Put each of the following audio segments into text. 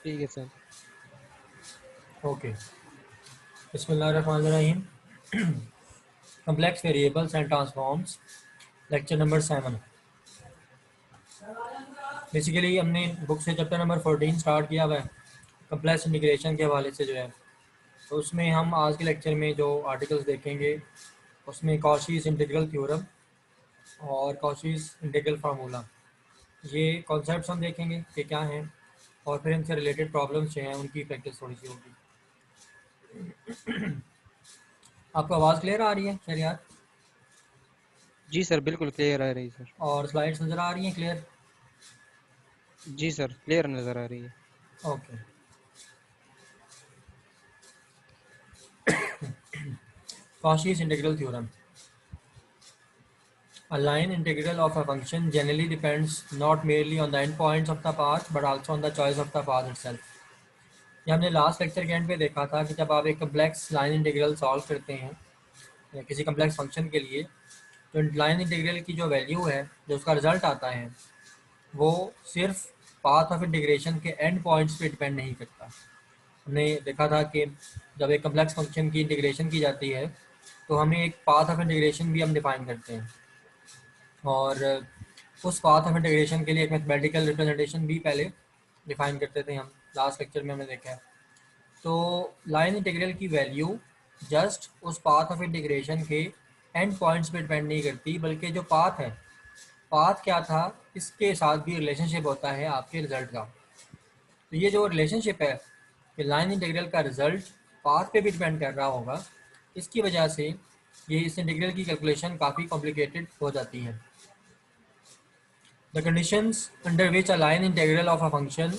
ठीक है sir. Okay, बिस्मिल्लाहिर्रहमानिर्रहीम। Complex variables and transforms, lecture number 7। Basically हमने बुक से चैप्टर नंबर 14 स्टार्ट किया हुआ है, कम्प्लेक्स इंटीग्रेशन के हवाले से जो है। तो उसमें हम आज के लेक्चर में जो आर्टिकल्स देखेंगे उसमें कॉशीज़ इंटीग्रल थ्योरम और कॉशीज़ इंटीग्रल फार्मूला, ये कॉन्सेप्ट्स हम देखेंगे कि क्या हैं, और फिर इनसे रिलेटेड प्रॉब्लम्स जो हैं उनकी प्रैक्टिस थोड़ी सी होगी। आपको आवाज़ क्लियर आ रही है खैर यार? जी सर, बिल्कुल क्लियर आ रही है सर। और स्लाइड्स नज़र आ रही हैं क्लियर? जी सर, क्लियर नज़र आ रही है। Okay, Cauchy's integral theorem. A line integral of a function generally depends not merely on the endpoints of the path but also on the choice of the path itself. ये हमने last lecture के and पे देखा था कि जब आप एक कम्प्लेक्स लाइन इंटीग्रल सॉल्व करते हैं या किसी कम्प्लेक्स फंक्शन के लिए, तो लाइन इंटीग्रल की जो वैल्यू है, जो उसका रिजल्ट आता है, वो सिर्फ पाथ ऑफ इंटीग्रेशन के एंड पॉइंट्स पे डिपेंड नहीं करता। हमने देखा था कि जब एक कम्प्लेक्स फंक्शन की इंटीग्रेशन की जाती है तो हमें एक पाथ ऑफ इंटीग्रेशन भी हम डिफाइन करते हैं, और उस पाथ ऑफ इंटीग्रेशन के लिए एक मैथमेटिकल रिप्रेजेंटेशन भी पहले डिफाइन करते थे हम। लास्ट लेक्चर में हमने देखा है। तो लाइन इंटीग्रल की वैल्यू जस्ट उस पाथ ऑफ इंटीग्रेशन के एंड पॉइंट्स पे डिपेंड नहीं करती, बल्कि जो पाथ है, पाथ क्या था, इसके साथ भी रिलेशनशिप होता है आपके रिजल्ट का। तो ये जो रिलेशनशिप है कि लाइन इंटीग्रल का रिजल्ट पाथ पे भी डिपेंड कर रहा होगा, इसकी वजह से ये इस इंटीग्रल की कैलकुलेशन काफ़ी कॉम्प्लिकेटेड हो जाती है। The conditions under which a line integral of a function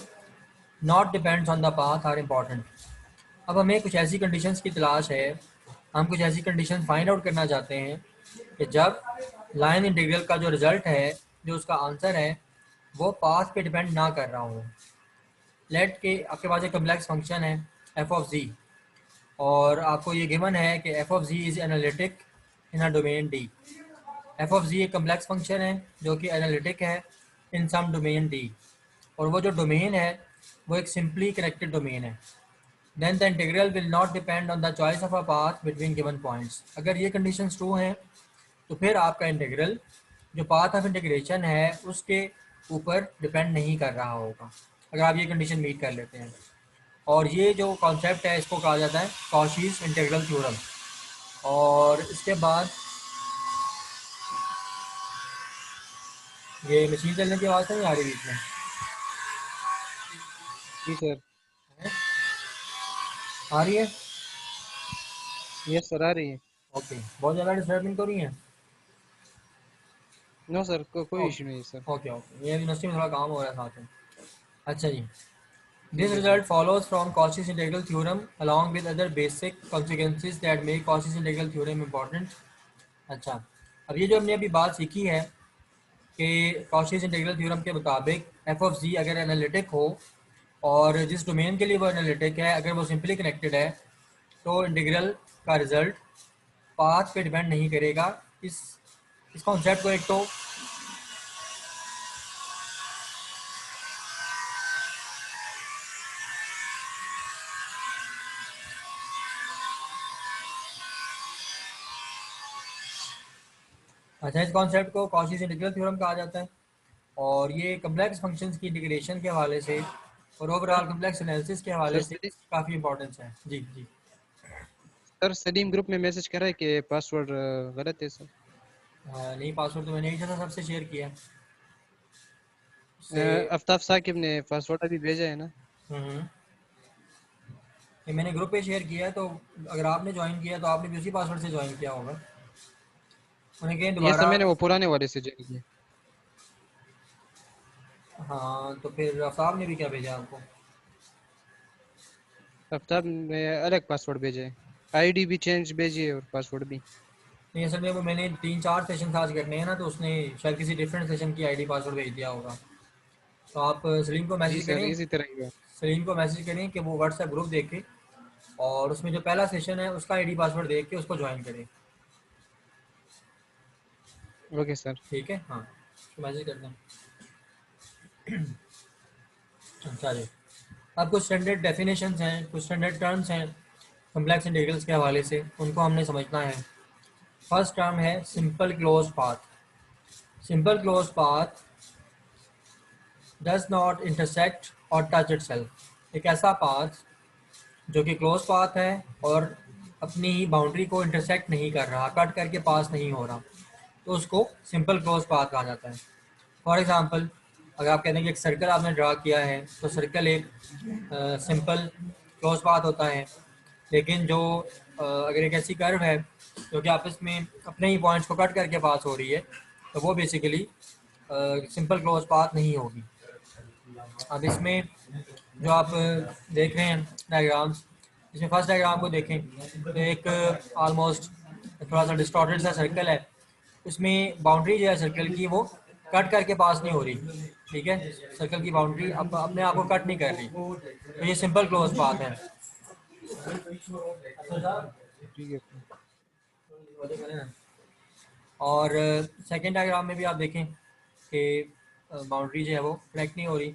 not depends on the path are important. अब हमें कुछ ऐसी कंडीशंस की तलाश है, हम कुछ ऐसी कंडीशन फाइंड आउट करना चाहते हैं कि जब लाइन इंटीग्रल का जो रिजल्ट है, जो उसका आंसर है, वो पाथ पे डिपेंड ना कर रहा हो। लेट के आपके पास एक कम्प्लेक्स फंक्शन है एफ ऑफ जी, और आपको ये गिवन है कि F of G is analytic in a domain D. F of G एक कम्प्लेक्स फंक्शन है जो कि एनालिटिक है इन सम डोमेन डी, और वो जो डोमेन है वो एक सिंपली कनेक्टेड डोमेन है। Then the integral will not depend on the choice of a path between given points. अगर ये कंडीशंस ट्रू हैं तो फिर आपका इंटीग्रल, जो पाथ ऑफ इंटीग्रेशन है, उसके ऊपर डिपेंड नहीं कर रहा होगा, अगर आप ये कंडीशन मीट कर लेते हैं। और ये जो कॉन्सेप्ट है इसको कहा जाता है कॉशीज़ इंटीग्रल थ्योरम। और इसके बाद ये मशीन चलने की आवाज़ तो नहीं आ रही बीच में? जी सर। आ रही है? यस सर, आ रही है। ओके, बहुत ज़्यादा डिस्टर्बिंग तो नहीं है? नो सर, कोई इशू नहीं है सर। ओके ओके ओके, ये यूनिवर्सिटी में थोड़ा काम हो रहा है साथ में। अच्छा जी, ठीक दिस है sir. Result follows from Cauchy's integral theorem along with other basic consequences that make Cauchy's integral theorem important. अच्छा, अब ये जो हमने अभी बात सीखी है कि Cauchy's integral theorem के मुताबिक एफ ऑफ जी अगर एनालिटिक हो, और जिस डोमेन के लिए वो एनालिटिक है, अगर वो सिंपली कनेक्टेड है, तो इंटीग्रल का रिजल्ट पाथ पे डिपेंड नहीं करेगा। इस कॉन्सेप्ट को एक तो अच्छा, इस कॉन्सेप्ट को कॉशीज़ इंटीग्रल थ्योरम कहा जाता है, और ये कम्प्लेक्स फंक्शंस की इंटीग्रेशन के हवाले से और ओवरऑल कम्प्लेक्स एनालिसिस के सर हवाले से सलीम, काफ़ी इंपॉर्टेंस है। जी जी। सर सलीम ग्रुप में मैसेज कर रहा है कि पासवर्ड गलत है सर। नहीं, पासवर्ड तो मैंने ही था सबसे शेयर किया है उससे। आफ्ताब साकिब ने पासवर्ड अभी भेजा है ना। हम्म, ये मैंने ग्रुप पे शेयर किया है, तो अगर आपने ज्वाइन किया तो आपने भी उसी पासवर्ड से ज्वाइन किया होगा। उन्हें कहीं ये सर दोबारा। मैंने वो पुराने वाले से ज्वाइन किया। हाँ, तो फिर अफताब ने भी क्या भेजा आपको? आफ्ताब ने अलग पासवर्ड भेजा है। आईडी भी चेंज भेजी है और पासवर्ड भी। नहीं, असल में वो मैंने 3-4 सेशन आज करने हैं ना, तो उसने शायद किसी डिफरेंट सेशन की आईडी पासवर्ड भेज दिया होगा। तो आप सलीम को जी मैसेज सर, करें, इसी तरह ही हुआ। सलीम को मैसेज करें कि वो व्हाट्सएप ग्रुप देखे और उसमें जो पहला सेशन है उसका आईडी पासवर्ड देख के उसको ज्वाइन करें। Okay sir. ठीक है, हाँ, उसको मैसेज कर दें। अच्छा जी, अब कुछ स्टैंडर्ड डेफिनेशंस हैं, कुछ स्टैंडर्ड टर्म्स हैं कॉम्प्लेक्स इंटीग्रल्स के हवाले से, उनको हमने समझना है। फर्स्ट टर्म है simple close path. Simple close path does not intersect और टच इटसेल्फ। एक ऐसा पाथ जो कि क्लोज पाथ है और अपनी ही बाउंड्री को इंटरसेक्ट नहीं कर रहा, कट करके पास नहीं हो रहा, तो उसको सिंपल क्लोज पाथ कहा जाता है। फॉर एग्जांपल, अगर आप कहते हैं कि एक सर्कल आपने ड्रा किया है, तो सर्कल एक सिंपल क्लोज पाथ होता है। लेकिन जो अगर एक ऐसी कर्व है जो कि आपस में अपने ही पॉइंट्स को कट करके पास हो रही है, तो वो बेसिकली सिंपल क्लोज पाथ नहीं होगी। अब इसमें जो आप देख रहे हैं डायग्राम्स, इसमें फर्स्ट डायग्राम को देखें तो एक ऑलमोस्ट थोड़ा सा डिस्टॉर्टेड सा सर्कल है। उसमें बाउंड्री जो है सर्कल की वो कट करके पास नहीं हो रही, ठीक है। सर्कल की बाउंड्री अपने आप को कट नहीं कर रही, तो ये सिंपल क्लोज पाथ है। ठीक है। और सेकेंड डायग्राम में भी आप देखें कि बाउंड्री जो है वो कनेक्ट नहीं हो रही,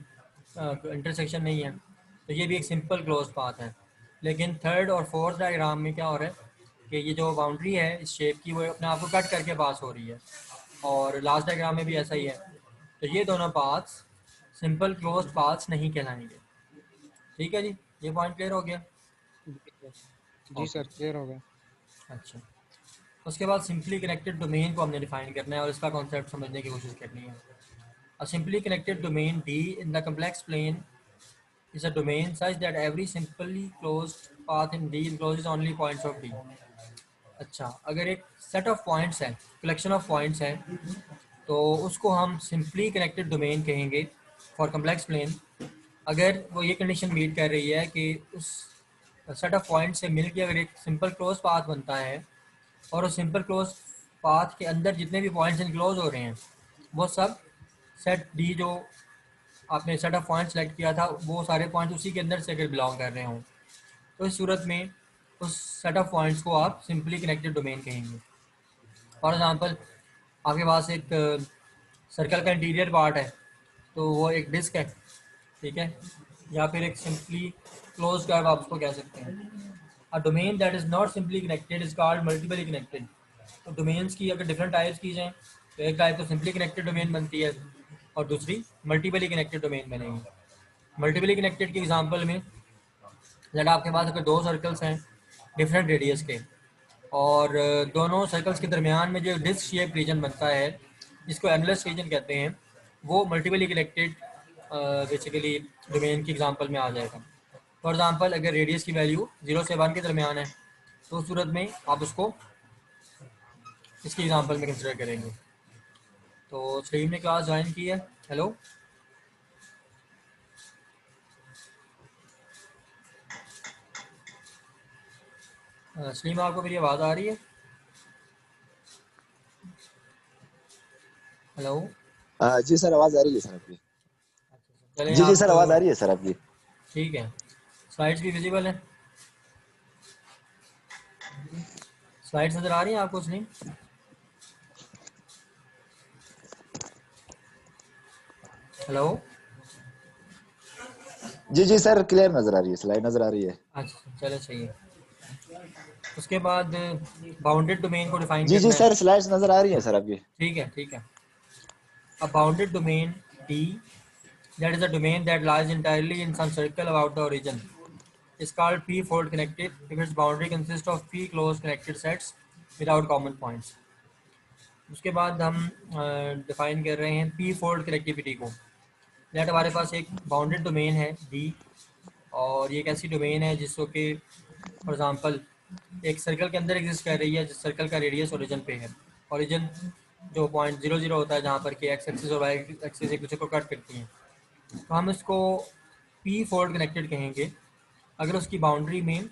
इंटरसेक्शन नहीं है, तो ये भी एक सिंपल क्लोज पाथ है। लेकिन थर्ड और फोर्थ डायग्राम में क्या हो रहा है कि ये जो बाउंड्री है इस शेप की, वो अपने आप को कट करके पास हो रही है, और लास्ट डायग्राम में भी ऐसा ही है। तो ये दोनों पाथ्स सिंपल क्लोज पाथ्स नहीं कहलाएंगे। ठीक है जी, ये पॉइंट क्लियर हो गया? जी ओके, सर, क्लियर हो गया। अच्छा। उसके बाद सिंपली कनेक्टेड डोमेन को हमने डिफाइन करना है और इसका कॉन्सेप्ट समझने की कोशिश करनी है। A simply connected domain D in the complex plane is a domain such that every simply closed path in D encloses only points of D. अच्छा, अगर एक सेट ऑफ पॉइंट्स है, कलेक्शन ऑफ पॉइंट्स है, तो उसको हम simply connected domain कहेंगे for complex plane, अगर वो ये कंडीशन मीट कर रही है कि उस सेट ऑफ पॉइंट से मिलकर अगर एक सिंपल क्लोज पाथ बनता है और उस सिंपल क्लोज पाथ के अंदर जितने भी पॉइंट्स इनक्लोज हो रहे हैं वो सब सेट डी जो आपने सेट ऑफ पॉइंट सेलेक्ट किया था, वो सारे पॉइंट उसी के अंदर से अगर बिलोंग कर रहे हों, तो इस सूरत में उस सेट ऑफ पॉइंट्स को आप सिंपली कनेक्टेड डोमेन कहेंगे। फॉर एग्जांपल, आपके पास एक सर्कल का इंटीरियर पार्ट है, तो वो एक डिस्क है, ठीक है, या फिर एक सिंपली क्लोज कर्व आप उसको कह सकते हैं। A domain that is not simply connected is called multiply connected. तो डोमेन्स की अगर डिफरेंट टाइप्स की जाएँ, तो एक टाइप तो सिंपली कनेक्टेड डोमेन बनती है और दूसरी मल्टीपली कनेक्टेड डोमेन बनेगी। मल्टीपली कनेक्टेड के एग्जांपल में, जब आपके पास अगर दो सर्कल्स हैं डिफरेंट रेडियस के, और दोनों सर्कल्स के दरमियान में जो डिस्क शेप रीजन बनता है जिसको एनुलस रीजन कहते हैं, वो मल्टीपली कनेक्टेड बेसिकली डोमेन की एग्जांपल में आ जाएगा। फॉर एग्जांपल, अगर रेडियस की वैल्यू 0 से 1 के दरमियान है, तो उस सूरत में आप उसको इसकी एग्जांपल में कंसिडर करेंगे। तो सलीम ने क्लास ज्वाइन की है। हेलो, सलीम, आपको मेरी आवाज़ आ रही है? हेलो, जी सर, आवाज आ रही है सर आपकी। चलें जी आप, सर, आवाज आ रही है सर आपकी। ठीक है। स्लाइड्स भी विजिबल हैं? स्लाइड्स नज़र आ रही हैं आपको सलीम? हेलो, जी सर, क्लियर नजर आ रही है, स्लाइड नजर आ रही है। अच्छा, चलो सही है। उसके बाद बाउंडेड डोमेन को डिफाइन जी करना है। सर, स्लाइड्स नजर आ रही है सर आपकी। ठीक है, ठीक है। A bounded domain D, that is a domain that lies entirely in some circle about the origin, is called p-fold connected if its boundary consists of p close connected sets without common points. उसके बाद हम define कर रहे हैं P fold connectivity को। That हमारे पास एक bounded domain है डी, और ये एक ऐसी डोमेन है जिसको कि फॉर एग्जांपल एक सर्कल के अंदर एग्जिस्ट कर रही है, जिस सर्कल का रेडियस ओरिजिन पे है। ओरिजिन जो पॉइंट 0 0 होता है, जहाँ पर कि एक्स एक्सिस और वाई एक्सिस एक दूसरे को कट करती हैं, तो हम इसको पी फोल्ड कनेक्टेड कहेंगे अगर उसकी बाउंड्री में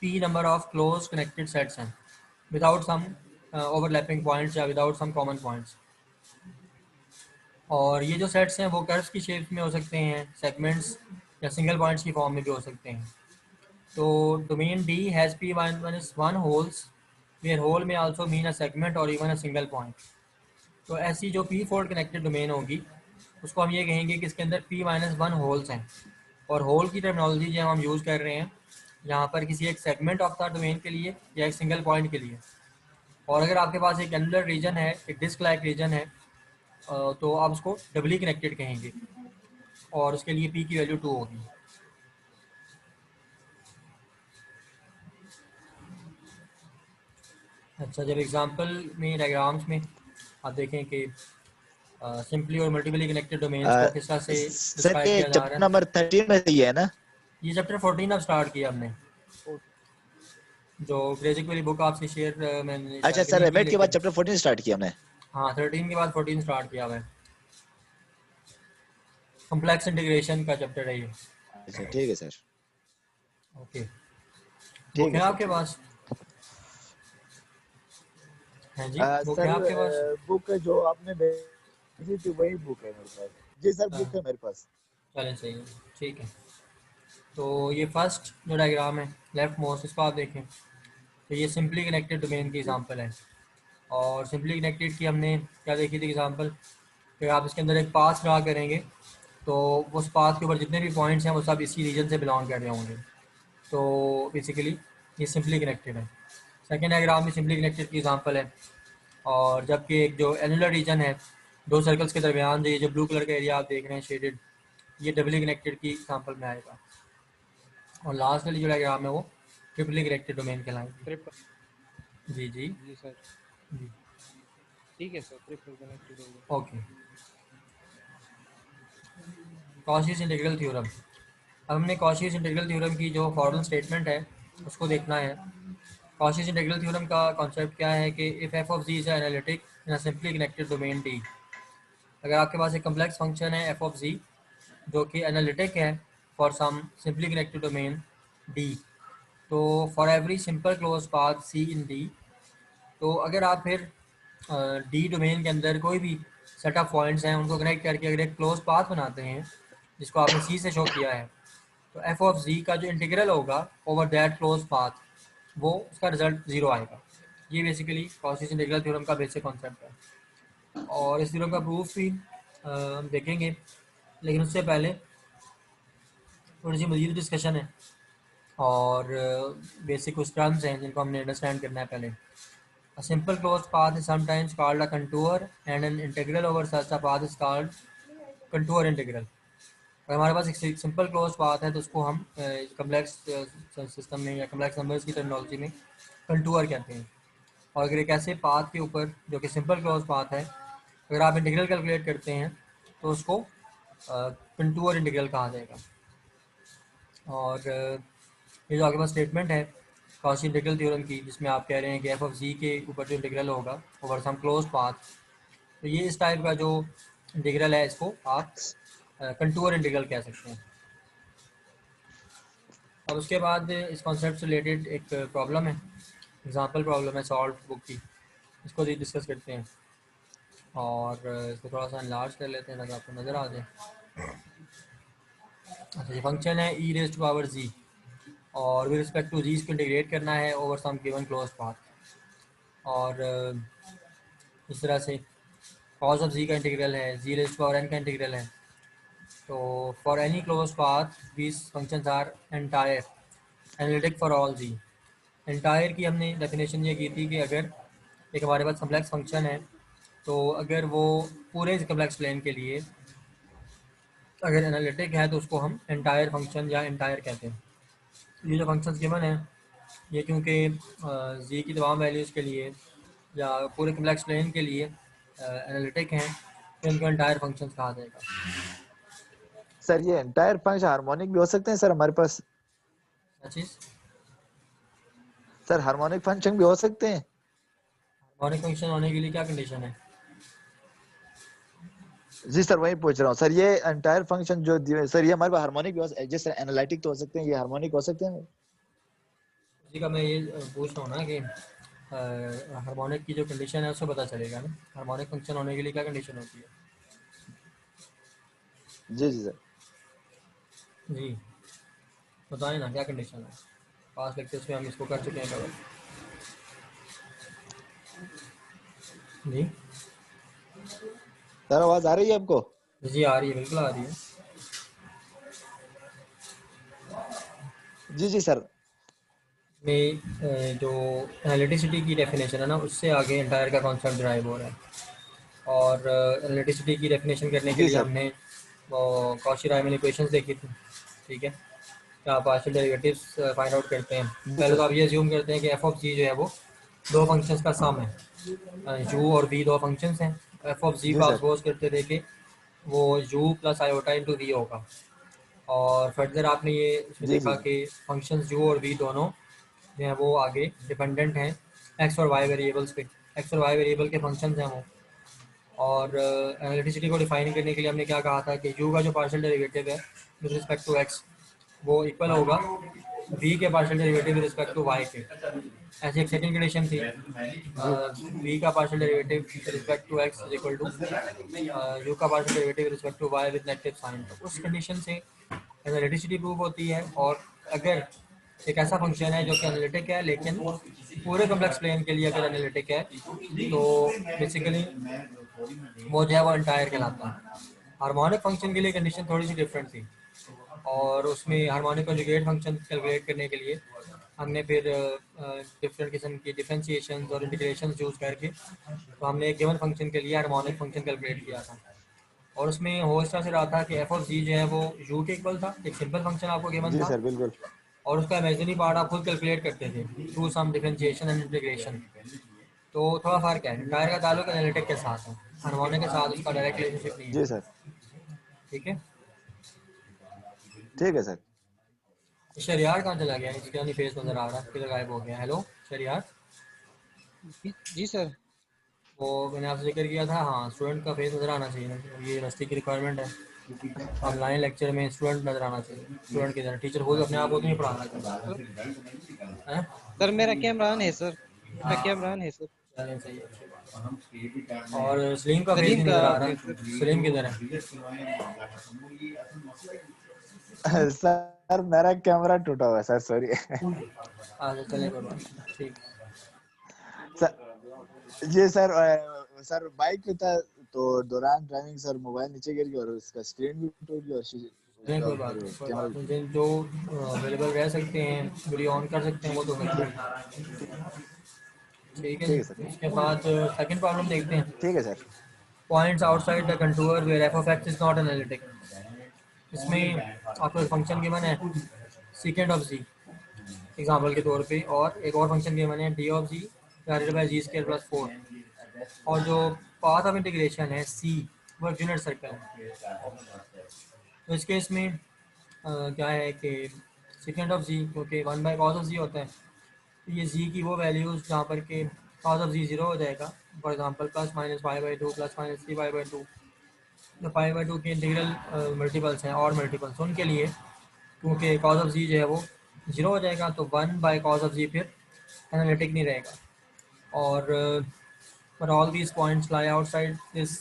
P number of close connected sets हैं विदाउट सम ओवरलैपिंग पॉइंट्स या विदाउट सम कॉमन पॉइंट्स। और ये जो सेट्स हैं वो कर्व्स की शेप में हो सकते हैं, सेगमेंट्स या सिंगल पॉइंट्स की फॉर्म में भी हो सकते हैं। तो domain D has P minus one holes where hole में आल्सो मीन अ सेगमेंट और इवन अ सिंगल पॉइंट। तो ऐसी जो पी फोल्ड कनेक्टेड डोमेन होगी उसको हम ये कहेंगे कि इसके अंदर पी माइनस वन होल्स हैं, और होल की टर्मिनोलॉजी जो हम यूज़ कर रहे हैं यहाँ पर किसी एक सेगमेंट ऑफ द डोमेन के लिए या एक सिंगल पॉइंट के लिए। और अगर आपके पास एक एनुलर रीजन है, एक डिस्क लाइक रीजन है, तो आप उसको डबली कनेक्टेड कहेंगे और उसके लिए पी की वैल्यू 2 होगी। अच्छा, जब एग्जांपल में डायग्राम्स में आप देखें कि सिंपली और मल्टीपली कनेक्टेड डोमेन्स को किस तरह से सर डिस्क्राइब ये किया जा रहा चैप्टर है। नंबर 13 में से ही है ना? ये चैप्टर 14 अब स्टार्ट किया हमने, जो बेसिक वाली बुक आपसे शेयर मैंने अच्छा शायद सर, नहीं की, एमएट के बाद लेकिन चैप्टर 14 स्टार्ट किया हमने। हाँ 13 के बाद 14 स्टार्ट किया हुआ है। कॉम्प्लेक्स इंटीग्रेशन का चैप्टर है ये। अच्छा ठीक है सर। ओके, बुक ठीक है है सर, आपके ठीक पास? है जी, है। बुक है सर आपके पास? बुक जो आपने भेजी थी वही बुक है मेरे पास। जी सर, हाँ, बुक है मेरे पास। चलें सही है, ठीक है। तो ये फर्स्ट जो डायग्राम है लेफ्ट मोस्ट, इसको आप देखें तो ये सिंपली कनेक्टेड डोमेन की एग्जांपल है। और सिंपली कनेक्टेड की हमने क्या देखी थी एग्जांपल, कि आप इसके अंदर एक पाथ ड्रा करेंगे तो उस पाथ के ऊपर जितने भी पॉइंट्स हैं वो सब इसी रीजन से बिलोंग कर रहे होंगे। तो बेसिकली ये सिंपली कनेक्टेड है। सेकेंड डायग्राम में सिंपली कनेक्टेड की एग्जांपल है। और जबकि एक जो एनुलर रीजन है, दो सर्कल्स के दरमियान ये जो ब्लू कलर का एरिया आप देख रहे हैं शेडेड, ये डबली कनेक्टेड की एग्जांपल में आएगा। और लास्ट वाली जो डायग्राम है वो ट्रिपली कनेक्टेड डोमेन कहलाएगी। ट्रिपल। जी जी जी सर, जी। ठीक है सर, ट्रिपल कनेक्टेड हो गया। Okay, Cauchy's integral theorem. अब हमने कॉशीज इंटीग्रल थ्योरम की जो फॉर्मल स्टेटमेंट है उसको देखना है। कॉशीज इंटीग्रल थ्योरम का कॉन्सेप्ट क्या है कि if F of G is analytic in a simply connected domain D. अगर आपके पास एक कम्प्लेक्स फंक्शन है एफ ऑफ जी जो कि एनालिटिक है for some simply connected domain D, तो for every simple close path C in D, तो अगर आप फिर डी डोमेन के अंदर कोई भी सेट ऑफ पॉइंट्स हैं उनको कनेक्ट करके अगर एक क्लोज पाथ बनाते हैं जिसको आपने सी से शो किया है, तो एफ ऑफ जी का जो इंटीग्रल होगा ओवर दैट क्लोज पाथ वो उसका रिजल्ट ज़ीरो आएगा। ये बेसिकली कॉशीज इंटीग्रल थ्योरम का बेसिक कॉन्सेप्ट है। और इस थ्योरम का प्रूफ भी हम देखेंगे, लेकिन उससे पहले थोड़ी सी मज़ीद डिस्कशन है और बेसिक कुछ टर्म्स हैं जिनको हमने अंडरस्टैंड करना है पहले। A simple closed path is sometimes called a contour and an integral over such a path is called contour integral। अगर हमारे पास एक सिंपल क्लोज पाथ है तो उसको हम कम्प्लेक्स सिस्टम में या कम्प्लेक्स नंबर्स की टर्मिनोलॉजी में कंटूर कहते हैं। और अगर एक ऐसे पाथ के ऊपर जो कि सिंपल क्लोज पाथ है अगर आप इंटीग्रल कैलकुलेट करते हैं तो उसको कंटूर इंटीग्रल कहा जाएगा। और ये जो आपके पास स्टेटमेंट है कॉची इंटीग्रल थ्योरम की जिसमें आप कह रहे हैं कि एफ ऑफ जी के ऊपर जो इंटीग्रल होगा ओवर सम क्लोज पाथ, तो ये इस टाइप का जो इंटीग्रल है इसको आप कंटूर इंटीग्रल कह सकते हैं। अब उसके बाद इस कॉन्सेप्ट से रिलेटेड एक प्रॉब्लम है, एग्जांपल प्रॉब्लम है सॉल्व बुक की, इसको डिस्कस करते हैं। और इसको थोड़ा सा एनलार्ज कर लेते हैं ताकि आपको नज़र आ जाए। अच्छा, ये फंक्शन है e raise to power z और विद रिस्पेक्ट टू जी इसको इंटीग्रेट करना है over some given close path. और इस तरह से कॉज ऑफ जी का इंटीग्रल है, z raise to power n का इंटीग्रल है। तो for any close path these functions are entire analytic for all z. Entire की हमने डेफिनेशन ये की थी कि अगर एक हमारे पास कम्प्लेक्स फंक्शन है तो अगर वो पूरे कम्प्लेक्स प्लेन के लिए अगर एनालिटिक है तो उसको हम एंटायर फंक्शन या एंटायर कहते हैं। ये जो फंक्शंस गिवन है ये क्योंकि जी की तमाम वैल्यूज़ के लिए या पूरे कम्प्लेक्स प्लेन के लिए एनालिटिक हैं तो इनको एंटायर फंक्शंस कहा जाएगा। सर ये एंटायर फंक्शन हार्मोनिक भी हो सकते हैं सर हमारे पास? क्या चीज़? सर हार्मोनिक फंक्शन भी हो सकते हैं? हार्मोनिक फंक्शन होने के लिए क्या कंडीशन है? जी सर वही पूछ रहा हूँ सर, ये एंटायर फंक्शन जो सर ये हमारे पास हार्मोनिक भी हो जैसे एनालिटिक तो हो सकते हैं, ये हार्मोनिक हो सकते हैं? इसी का मैं ये पूछ रहा हूँ ना कि हार्मोनिक की जो कंडीशन है उससे पता चलेगा ना हार्मोनिक फंक्शन होने के लिए क्या कंडीशन होती है। जी जी सर। जी बताएं ना क्या कंडीशन है। पास लेक्चर्स में हम इसको कर चुके हैं कवर। जी सर आवाज आ रही है आपको? जी आ रही है, बिल्कुल आ रही है। जी जी सर। में जो एनालिटिसिटी की डेफिनेशन है ना, उससे आगे एंटायर का कॉन्सेप्ट ड्राइव हो रहा है। और एनालिटिसिटी की डेफिनेशन करने के जी लिए सर। हमने वो कॉशी-रायमन इक्वेशंस देखी थी, ठीक है। क्या पार्शियल डेरिवेटिव्स फाइंड आउट करते हैं। जी पहले सर। तो आप ये अज्यूम करते हैं कि एफ ऑफ जी जो है वो दो फंक्शंस का सम है। यू और वी दो फंक्शंस हैं। एफ ऑफ जी जी को आप सर। सपोज करते थे कि वो u plus iota into v होगा। और फर्दर आपने ये इसमें जी देखा जी कि फंक्शंस यू और वी दोनों जो है वो आगे डिपेंडेंट हैं एक्स और वाई वेरिएबल्स पे। एक्स और वाई वेरिएबल के फंक्शंस हैं वो। और एनालिटिसिटी को डिफाइन करने के लिए हमने क्या कहा था कि यू का जो पार्शियल डेरिवेटिव है विद रिस्पेक्ट टू एक्स वो इक्वल होगा वी के partial derivative with respect to y के। ऐसी एक सेकंड कंडीशन थी, जी वी का partial derivative with respect to x is equal to u का partial derivative with respect to y with negative sign. तो उस कंडीशन से एनालिटिसिटी प्रूव होती है। और अगर एक ऐसा फंक्शन है जो कि एनालिटिक है लेकिन पूरे कॉम्प्लेक्स प्लेन के लिए अगर एनालिटिक है तो बेसिकली वो जो है वो एंटायर कहलाता है। हार्मोनिक फंक्शन के लिए कंडीशन थोड़ी सी डिफरेंट थी और उसमें हार्मोनिक कॉन्जुगेट फंक्शन कैलकुलेट करने के लिए हमने फिर डिफरेंट किस्म की डिफरेंशिएशन और इंटीग्रेशन यूज़ करके तो हमने एक गिवन फंक्शन के लिए हार्मोनिक फंक्शन कैलकुलेट किया था। और उसमें हो इस तरह से रहा था कि एफ ऑफ जी जो है वो यू के इक्वल था, एक सिंपल फंक्शन आपको गिवन जी था। सर बिल्कुल। और उसका इमेजिनरी पार्ट आप खुद कैलकुलेट करते थे through some differentiation and integration. तो थोड़ा फर्क है, एंटायर का ताल्लुक एनालिटिक के साथ है, हार्मोनिक के साथ उसका डायरेक्ट रिलेशनशिप नहीं जी है, सर। ठीक है। ठीक है सर। शरियार कहाँ चला गया, इसका नहीं फेस नजर आ रहा, किधर गायब हो गया। हेलो शरियार। जी सर। वो मैंने आपसे जिक्र किया था, हाँ स्टूडेंट का फेस नजर आना चाहिए ना, ये यूनिवर्सिटी की रिक्वायरमेंट है। ऑनलाइन लेक्चर में स्टूडेंट नजर आना चाहिए, स्टूडेंट की तरह। टीचर खुद अपने आप को तो नहीं पढ़ाना सर, चाहता है। सर मेरा कैमरा ऑन है सर, मेरा कैमरा ऑन है सर। चलें सही है, अच्छी बात है। और सलीम का फेस सलीम नहीं का नजर आ ऑफ है रहा, सर। सलीम किधर है? हाँ? सर मेरा कैमरा टूटा हुआ है सर, सॉरी। अच्छा चले कोई बात नहीं, ठीक। सर जी सर, सर बाइक पे था तो दौरान ड्राइविंग सर मोबाइल नीचे गिर गया और उसका स्क्रीन भी टूट गया और नहीं उसका कोई बात फिर नहीं, कोई कैमरा बात नहीं। जो अवेलेबल रह सकते हैं वीडियो ऑन कर सकते हैं वो तो करते हैं, ठीक है ठीक जी। है सर। इसके बाद सेकंड प्रॉब्लम देखते हैं। ठीक है sir. Points outside the contour where f of x is not analytic. इसमें आपको फंक्शन गिवन है सीकेंड ऑफ जी एग्जाम्पल के तौर पे, और एक और फंक्शन गिवन है d of ji divided by z square plus 4। और जो पाथ ऑफ इंटीग्रेशन है सी वो एक यूनिट सर्कल है। तो इस केस में क्या है कि सेकेंड ऑफ जी क्योंकि वन बाई कॉस ऑफ जी होता है, तो ये जी की वो वैल्यूज़ जहाँ पर कि कॉस ऑफ जी जीरो हो जाएगा, for example plus minus pi by two plus minus three pi by two. जो पाई बाई टू के इंटीग्रल मल्टीपल्स हैं और मल्टीपल्स उनके लिए क्योंकि कॉस ऑफ जी जो है वो जीरो हो जाएगा तो one by cos of g फिर एनालिटिक नहीं रहेगा। और for all these points lie outside this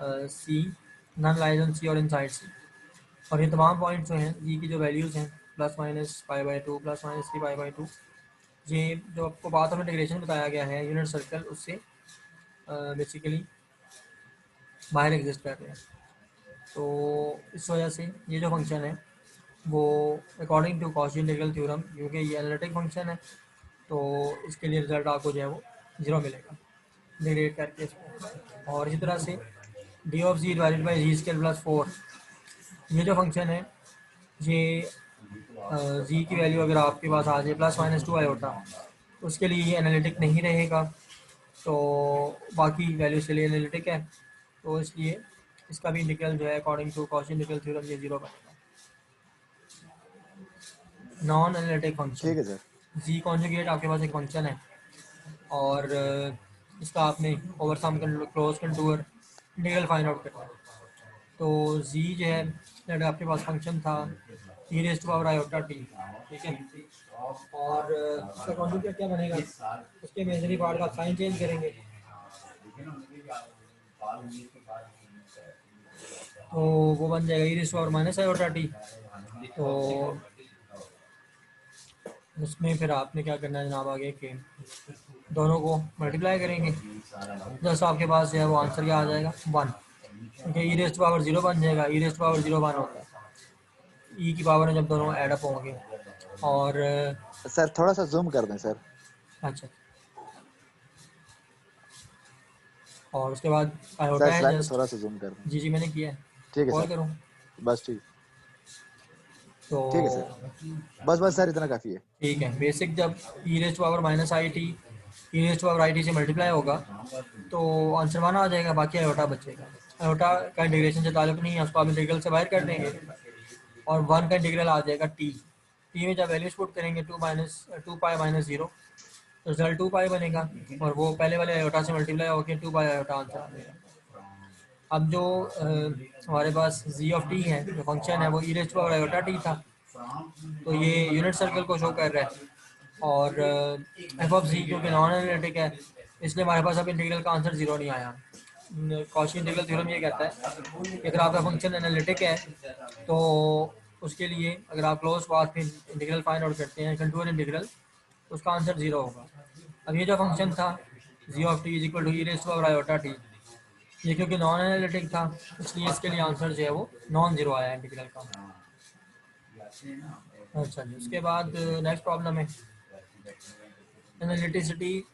C, none lies on C और इनसाइड सी। और ये तमाम पॉइंट्स जो हैं जी की जो वैल्यूज़ हैं plus minus pi by two plus minus three pi by two, ये जो आपको पाथ ऑफ इंटीग्रेशन बताया गया है यूनिट सर्कल उससे बेसिकली बाहर एग्जिस्ट कर रहे हैं। तो इस वजह से ये जो फंक्शन है वो according to Cauchy integral theorem, क्योंकि ये एनालिटिक फंक्शन है तो इसके लिए रिजल्ट आपको जो है वो जीरो मिलेगा इंटीग्रेट करके इसको। और इसी तरह से d of ji divided by z square plus 4, ये जो फंक्शन है ये जी की वैल्यू अगर आपके पास आ जाए प्लस माइनस टू आई होता उसके लिए ये एनालिटिक नहीं रहेगा, तो बाकी वैल्यूज के लिए एनालिटिक है। तो इसलिए इसका भी इंटीग्रल जो है according to Cauchy integral theorem ये जीरो बनेगा। नॉन एनालिटिक फंक्शन ठीक है सर। जी कॉन्जुगेट आपके पास एक फंक्शन है और इसका आपने over some close contour integral find out करना है। तो जी जो है दैट आपके पास फंक्शन था e raise to power iota t, ठीक है। और इसका कॉन्जुगेट क्या बनेगा, उसके इमेजिनरी पार्ट का साइन चेंज करेंगे तो वो बन जाएगा e raise to power minus iota t. तो उसमें फिर आपने क्या करना है जनाब आगे के दोनों को मल्टीप्लाई करेंगे, जैसा आपके पास जो है वो आंसर क्या आ जाएगा वन, क्योंकि e raise to power zero बन जाएगा। E raise to power zero one होता है ई की पावर में जब दोनों एडअप होंगे और सर थोड़ा सा जूम कर दें सर। अच्छा, और उसके बाद सर आयोटा है स्लाइड को जस्ट। थोड़ा सा जूम कर दें। जी मैंने किया है। ठीक है कॉल सर, करूँ बस ठीक। तो ठीक है सर, बस बस सर इतना काफी है। ठीक है। बेसिक जब e raise to power minus i t e raise to power i t से मल्टीप्लाई होगा तो आंसर 1 आ जाएगा, बाकी आयोटा बचेगा। आयोटा का इंटीग्रेशन से ताल्लुक नहीं है, उसको आप इंटीग्रल से बाहर कर देंगे और 1 का इंटीग्रल आ जाएगा टी। टी में जब वैल्यूज पुट करेंगे 2 पाई माइनस जीरो, तो रिजल्ट 2 पाई बनेगा और वो पहले वाले आयोटा से मल्टीप्लाई होकर 2 पाई आयोटा आंसर आ जाएगा। अब जो हमारे पास जी ऑफ टी है, जो फंक्शन है, वो e raise to power iota t था, तो ये यूनिट सर्कल को शो कर रहा है। और एफ ऑफ जी क्योंकि नॉन एनालिटिक है, इसलिए हमारे पास अब इंटीग्रल का आंसर 0 नहीं आया। कॉची इंटीग्रल थ्योरम ये कहता है कि अगर आपका फंक्शन एनालिटिक है तो उसके लिए अगर आप क्लोज पाथ में इंटीग्रल फाइंड आउट करते हैं, कंटूर इंटीग्रल, तो उसका आंसर 0 होगा। अब ये जो फंक्शन था g of t is equal to e raise to power iota t, ये क्योंकि नॉन एनालिटिक था इसलिए इसके लिए आंसर जो है वो नॉन जीरो आया इंटीग्रल का। अच्छा जी, उसके बाद नेक्स्ट प्रॉब्लम है analyticity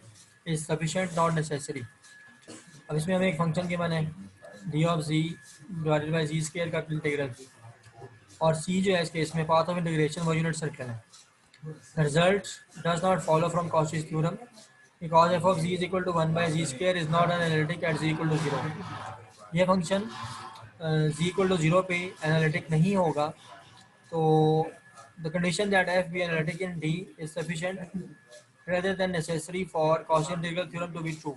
is sufficient not necessary. अब इसमें हमें एक फंक्शन गिवन है d of ji divided by z square का इंटीग्रल, और सी जो है इस केस में पाथ ऑफ इंटीग्रेशन वो यूनिट सर्कल है। The result does not follow from Cauchy's theorem because f of z is equal to 1 by z square is not an analytic at z equal to 0। ये function z equal to 0 पे analytic नहीं होगा, तो the condition that f be analytic in D is sufficient rather than necessary for Cauchy integral theorem to be true।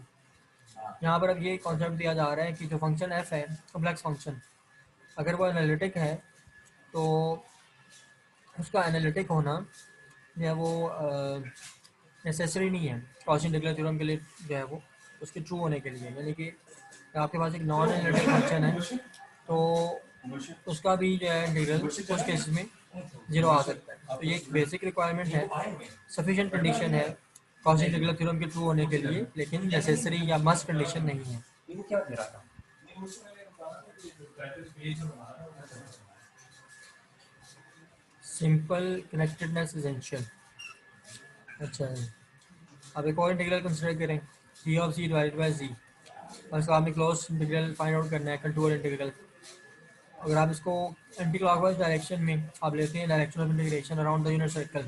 यहाँ पर अब ये concept दिया जा रहा है कि जो फंक्शन f है कॉम्प्लेक्स फंक्शन, अगर वो एनालिटिक है तो उसका एनालिटिक होना जो है वो नेसेसरी नहीं है कॉची इंटीग्रल थ्योरम के लिए, जो है वो उसके ट्रू होने के लिए। यानी कि आपके पास एक नॉन एनालिटिक फंक्शन है तो उसका भी जो है इंटीग्रल कुछ केसेस में 0 आ सकता है। तो ये एक बेसिक रिक्वायरमेंट है, सफिशिएंट कंडीशन है कॉची इंटीग्रल थ्योरम के ट्रू होने के लिए, लेकिन नेसेसरी या मस्ट कंडीशन नहीं है। Simple connectedness essential. अच्छा है, अब एक और इंटीग्रल कंसिडर करें d of ji divided by g, और इसका आपने क्लोज इंटीग्रल फाइंड आउट करना है, कंटूर इंटीग्रल। अगर आप इसको एंटी क्लॉकवाइज डायरेक्शन में आप लेते हैं direction of integration around the unit circle,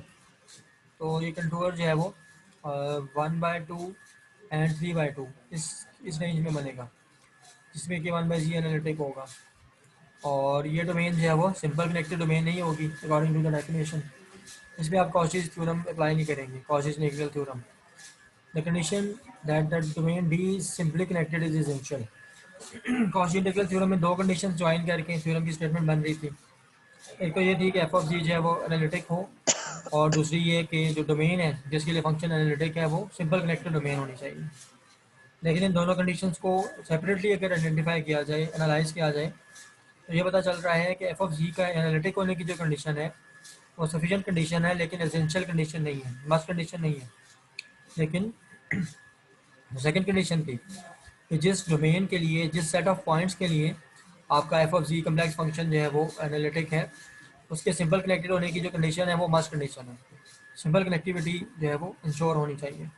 तो ये कंटूर जो है वो 1/2 एंड 3/2 इस रेंज में बनेगा, जिसमें कि 1 बाई जी एनालिटिक होगा। और ये डोमेन जो है वो सिंपल कनेक्टेड डोमेन नहीं होगी अकॉर्डिंग टू द डेफिनेशन, इसमें आप कॉचीज थ्योरम अप्लाई नहीं करेंगे, Cauchy's integral theorem. The condition that the domain D is simply connected is essential। Cauchy integral theorem में दो कंडीशन ज्वाइन करके थ्योरम की स्टेटमेंट बन रही थी। एक तो ये थी कि एफ ऑफ जी जो है वो एनालिटिक हो, और दूसरी ये कि जो डोमेन है जिसके लिए फंक्शन एनालिटिक है वो सिंपल कनेक्टेड डोमेन होनी चाहिए। लेकिन इन दोनों कंडीशंस को सेपरेटली अगर आइडेंटिफाई किया जाए, एनालाइज किया जाए, तो ये पता चल रहा है कि एफ ऑफ जी का एनालिटिक होने की जो कंडीशन है वो सफिशिएंट कंडीशन है, लेकिन एसेंशियल कंडीशन नहीं है, मस्ट कंडीशन नहीं है। लेकिन सेकंड कंडीशन थी कि जिस डोमेन के लिए, जिस सेट ऑफ पॉइंट्स के लिए आपका f of z complex function जो है वो एनालिटिक है, उसके सिंपल कनेक्टेड होने की जो कंडीशन है वो मस्ट कंडीशन है। सिंपल कनेक्टिविटी जो है वो इंश्योर होनी चाहिए।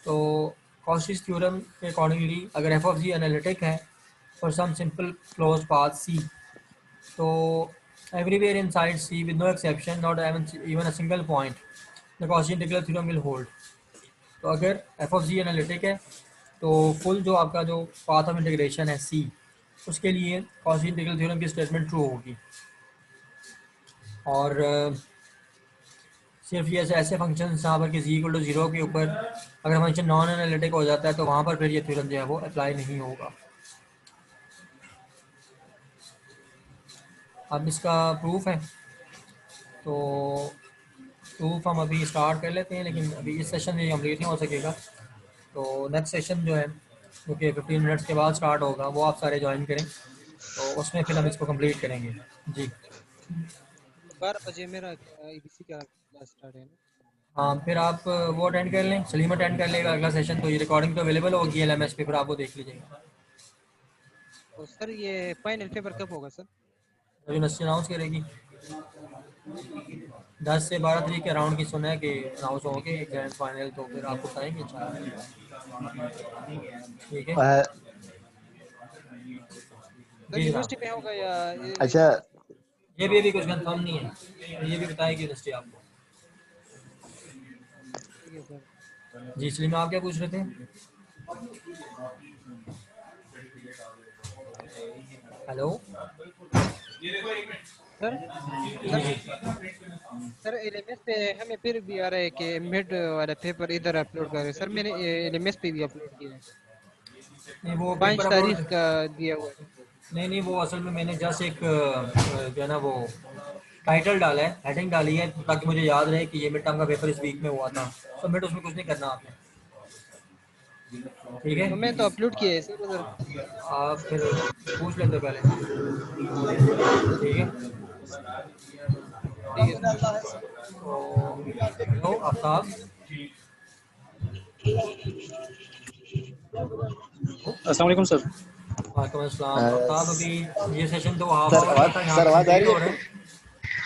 तो कॉचीज थ्योरम के अकॉर्डिंगली अगर एफ ऑफ जी एनालिटिक है for some simple close path C, तो everywhere inside C with no exception not even a single point the Cauchy integral theorem will hold. तो अगर f of g analytic है तो full जो आपका जो path of integration है सी, उसके लिए कॉची इंटीग्रल थ्योरम की स्टेटमेंट ट्रू होगी। और सिर्फ ये ऐसे फंक्शन जहाँ पर कि z इक्वल टू 0 के ऊपर अगर फंक्शन नॉन एनालिटिक हो जाता है तो वहाँ पर फिर ये थ्योरम जो है वो अप्लाई नहीं होगा। अब इसका प्रूफ है, तो प्रूफ हम अभी स्टार्ट कर लेते हैं, लेकिन अभी इस सेशन में कम्प्लीट नहीं हो सकेगा। तो नेक्स्ट सेशन जो है जो कि 15 मिनट्स के बाद स्टार्ट होगा वो आप सारे ज्वाइन करें, तो उसमें फिर हम इसको कंप्लीट करेंगे। जी 12 बजे मेरा ईबीसी का क्लास स्टार्ट है ना। हाँ, फिर आप वो अटेंड कर लें, सलीम अटेंड कर लेगा अगला सेशन, तो ये रिकॉर्डिंग तो अवेलेबल होगी LMS पे, फिर आप वो देख लीजिएगा। तो सर ये फाइनल पेपर कब होगा सर? यूनिवर्सिटी अनाउंस करेगी। 10 से 12 तारीख के राउंड की सुना है कि अनाउंस होंगे ग्रैंड फाइनल, तो फिर आपको बताएंगे इंशाल्लाह। ठीक है अ, सर जी यूनिवर्सिटी जनाब। में होगा या अच्छा ये भी अभी कुछ कंफर्म नहीं है, ये भी बताएगी यूनिवर्सिटी आपको। ठीक है सर। जी इसलिए में आप क्या पूछ रहे थे? हेलो। सर जी सर जी। सर एलएमएस पे हमें फिर भी आ रहा है कि मिड वाला पेपर इधर अपलोड कर रहे हैं। सर मैंने एलएमएस पे भी अपलोड किया है, नहीं वो पेपर 5 अपलोड, तारीख का दिया हुआ है। नहीं वो असल में मैंने जस्ट एक जो है ना वो टाइटल डाला है, हेडिंग डाली है ताकि मुझे याद रहे कि ये मिड टर्म का पेपर इस वीक में हुआ था। सबमिट उसमें कुछ नहीं करना आपने, ठीक है। तो मैं तो अपलोड किया है सर उधर। आप फिर पूछ लेते पहले, ठीक है। ठीक है सर। हेलो आफ्ताब। अस्सलाम वालेकुम सर। वालेकुम अस्सलाम अ, आफ्ताब। अभी ये सेशन तो हाफ सर आवर का आवाज था, यहाँ सर पे आवाज आ कंप्लीट रही हो है रहा है, आपको?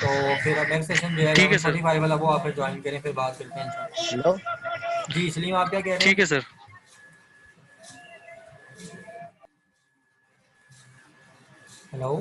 तो फिर अब नेक्स्ट सेशन जो है ठीक है सर। 11:45 वाला वो आप फिर ज्वाइन करें, फिर बात करते हैं इंशाल्लाह। हेलो जी सलीम आप क्या कह रहे ठीक हैं? है सर। हेलो।